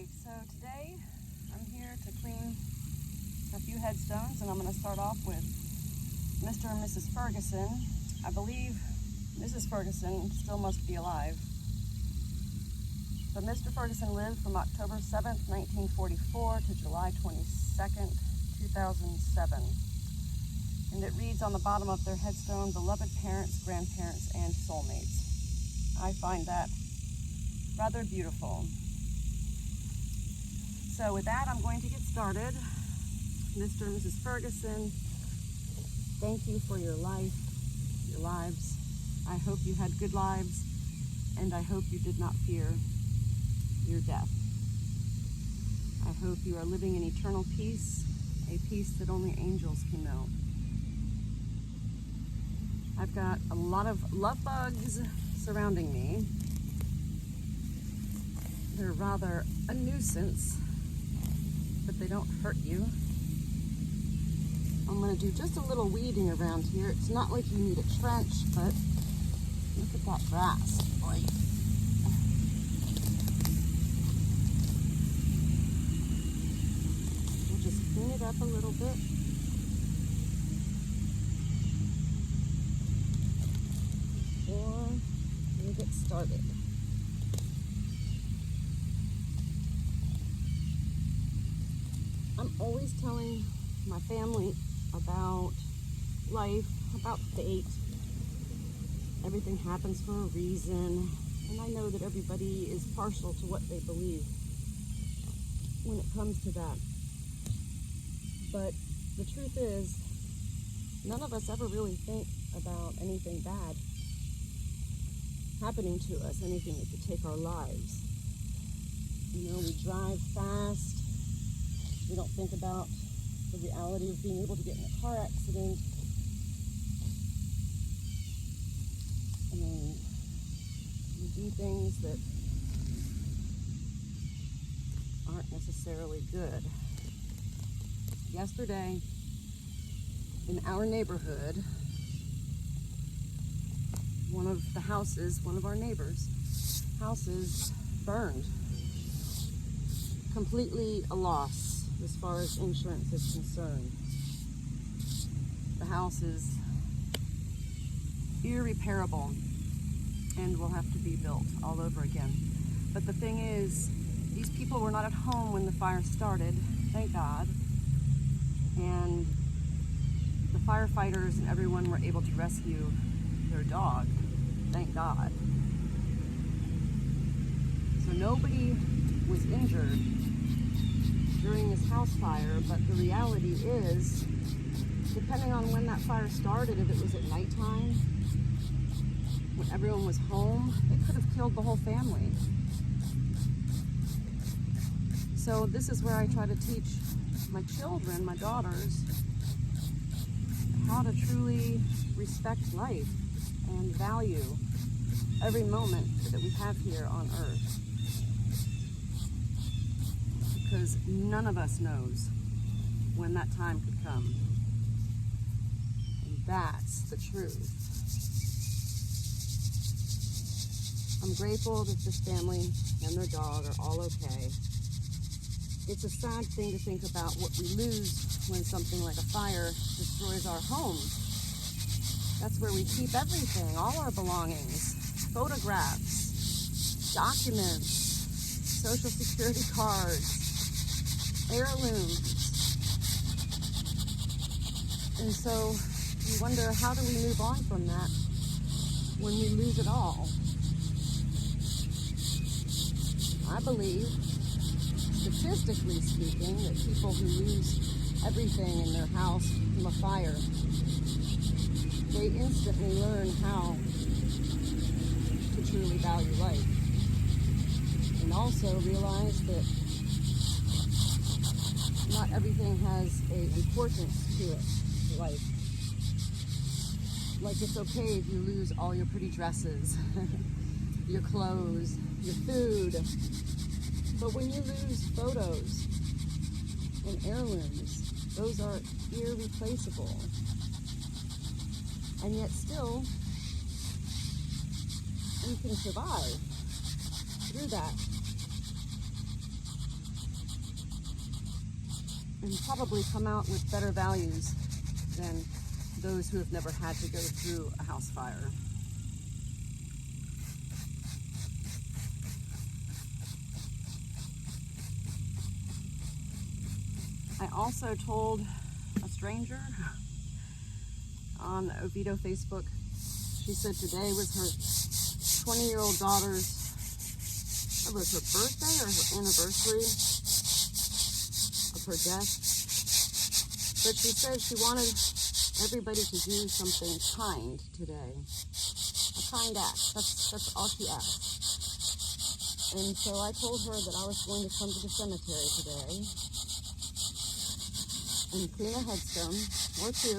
Alright, so today I'm here to clean a few headstones, and I'm going to start off with Mr. and Mrs. Ferguson. I believe Mrs. Ferguson still must be alive. But Mr. Ferguson lived from October 7th, 1944 to July 22nd, 2007. And it reads on the bottom of their headstone, beloved parents, grandparents, and soulmates. I find that rather beautiful. So with that, I'm going to get started. Mr. and Mrs. Ferguson, thank you for your life, your lives. I hope you had good lives, and I hope you did not fear your death. I hope you are living in eternal peace, a peace that only angels can know. I've got a lot of love bugs surrounding me. They're rather a nuisance, but they don't hurt you. I'm going to do just a little weeding around here. It's not like you need a trench, but look at that grass. Boy. We'll just clean it up a little bit. Before we get started. I'm always telling my family about life, about fate. Everything happens for a reason, and I know that everybody is partial to what they believe when it comes to that. But the truth is, none of us ever really think about anything bad happening to us, anything that could take our lives. You know, we drive fast. We don't think about the reality of being able to get in a car accident. And we do things that aren't necessarily good. Yesterday, in our neighborhood, one of the houses, one of our neighbors' houses burned. Completely a loss as far as insurance is concerned. The house is irreparable and will have to be built all over again. But the thing is, these people were not at home when the fire started, thank God. And the firefighters and everyone were able to rescue their dog, thank God. So nobody was injured during this house fire, but the reality is, depending on when that fire started, if it was at nighttime, when everyone was home, it could have killed the whole family. So this is where I try to teach my children, my daughters, how to truly respect life and value every moment that we have here on earth. Because none of us knows when that time could come. And that's the truth. I'm grateful that this family and their dog are all okay. It's a sad thing to think about what we lose when something like a fire destroys our home. That's where we keep everything, all our belongings, photographs, documents, social security cards, heirlooms. And so you wonder, how do we move on from that when we lose it all? I believe, statistically speaking, that people who lose everything in their house from a fire, they instantly learn how to truly value life. And also realize that not everything has an importance to it, life. Like, it's okay if you lose all your pretty dresses, your clothes, your food. But when you lose photos and heirlooms, those are irreplaceable. And yet still, you can survive through that. and probably come out with better values than those who have never had to go through a house fire. I also told a stranger on Oviedo Facebook, she said today was her 20-year-old daughter's, it was her birthday or her anniversary of her death. But she said she wanted everybody to do something kind today. A kind act. That's all she asked. And so I told her that I was going to come to the cemetery today and clean a headstone or two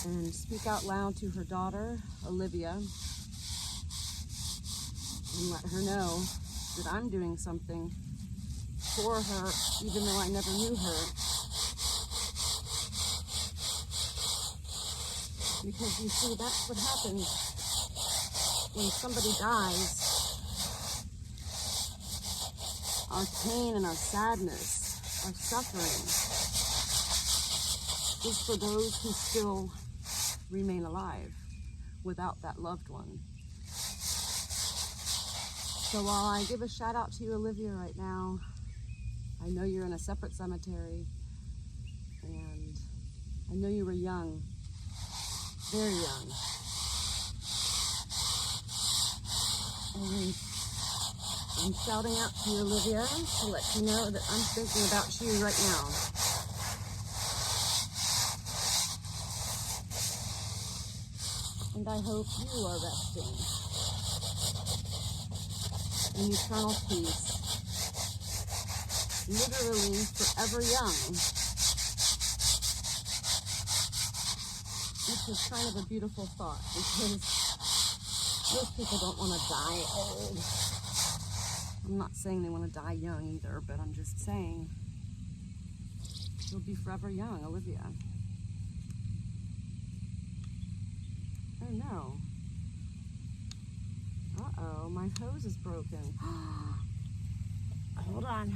and speak out loud to her daughter, Olivia, and let her know that I'm doing something for her, even though I never knew her. Because you see, that's what happens when somebody dies. Our pain and our sadness, our suffering, is for those who still remain alive without that loved one. So while I give a shout out to you, Olivia, right now, I know you're in a separate cemetery, and I know you were young, very young. And I'm shouting out to you, Olivia, to let you know that I'm thinking about you right now. And I hope you are resting in eternal peace, literally forever young, which is kind of a beautiful thought, because most people don't want to die old. I'm not saying they want to die young either, but I'm just saying you'll be forever young, Olivia. Oh no. Uh-oh, my hose is broken. Hold on.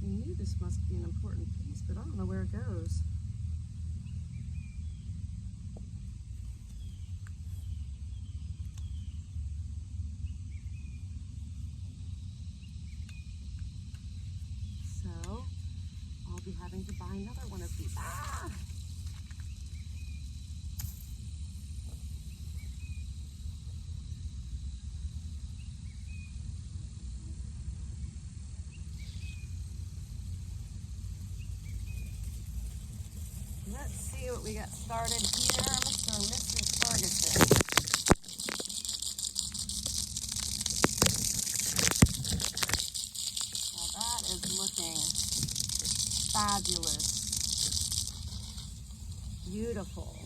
I knew this must be an important piece, but I don't know where it goes. So, I'll be having to buy another one of these. Ah! Let's see what we got started here, Mr. and Mrs. Ferguson. Well, that is looking fabulous. Beautiful.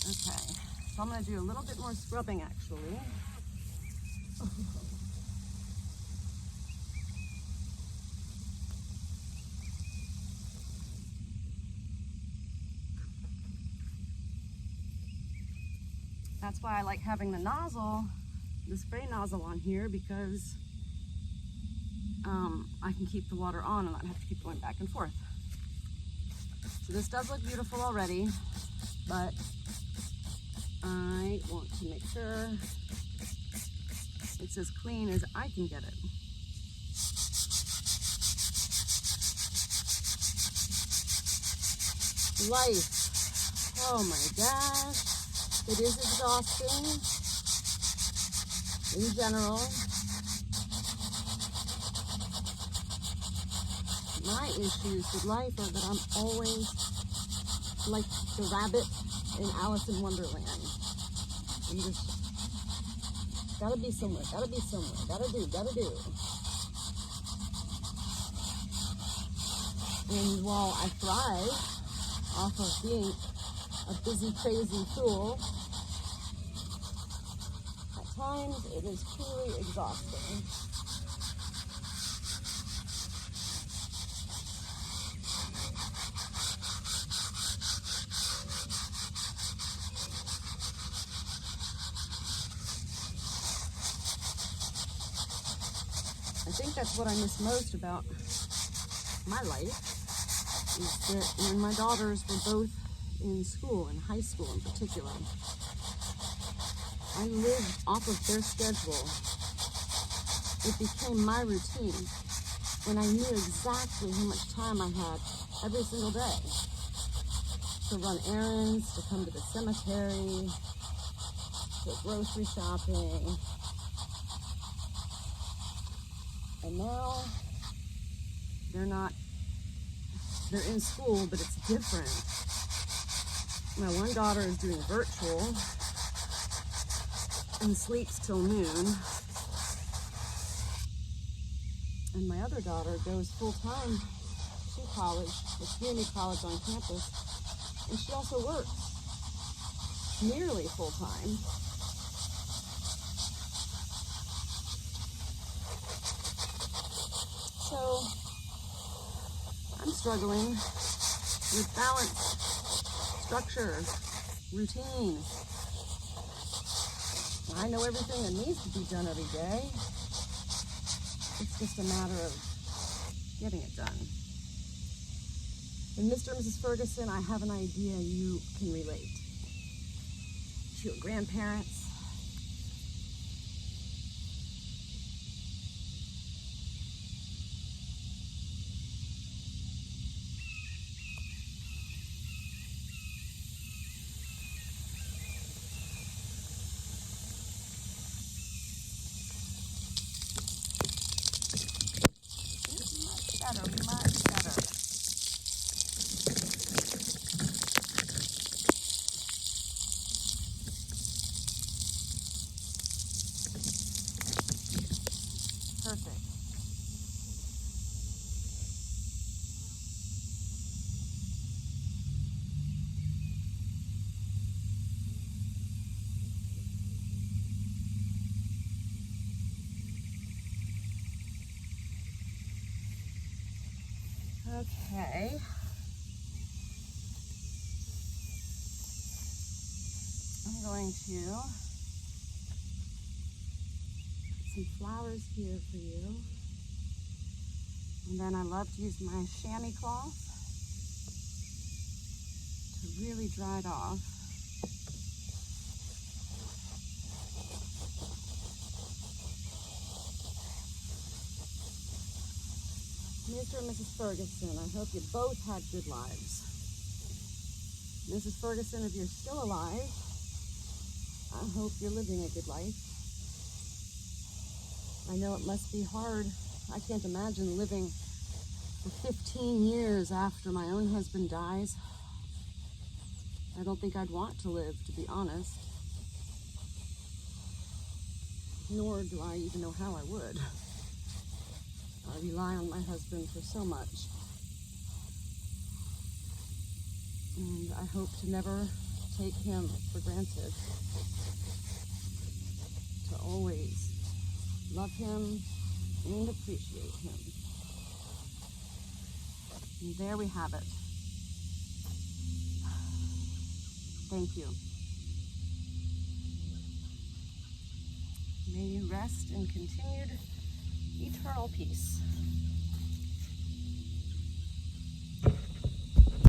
Okay, so I'm going to do a little bit more scrubbing actually. That's why I like having the nozzle, the spray nozzle on here, because I can keep the water on and not have to keep going back and forth. So this does look beautiful already, but I want to make sure it's as clean as I can get it. Life, oh my gosh, it is exhausting in general. My issues with life are that I'm always like the rabbit in Alice in Wonderland. I'm just, gotta be somewhere, gotta do. And while I thrive off of being a busy, crazy fool, at times it is truly exhausting. I think that's what I miss most about my life, is that when my daughters were both in school, in high school in particular, I lived off of their schedule. It became my routine when I knew exactly how much time I had every single day to run errands, to come to the cemetery, to go grocery shopping. And now they're in school, but it's different. My one daughter is doing virtual and sleeps till noon. And my other daughter goes full-time to college, a community college on campus, and she also works nearly full-time. So I'm struggling with balance, structure, routine. I know everything that needs to be done every day. It's just a matter of getting it done. And Mr. and Mrs. Ferguson, I have an idea you can relate to your grandparents. Much better. Perfect. Okay. I'm going to put some flowers here for you. And then I love to use my chamois cloth to really dry it off. Mr. and Mrs. Ferguson, I hope you both had good lives. Mrs. Ferguson, if you're still alive, I hope you're living a good life. I know it must be hard. I can't imagine living for 15 years after my own husband dies. I don't think I'd want to live, to be honest. Nor do I even know how I would. I rely on my husband for so much. And I hope to never take him for granted. To always love him and appreciate him. And there we have it. Thank you. May you rest in continued eternal peace.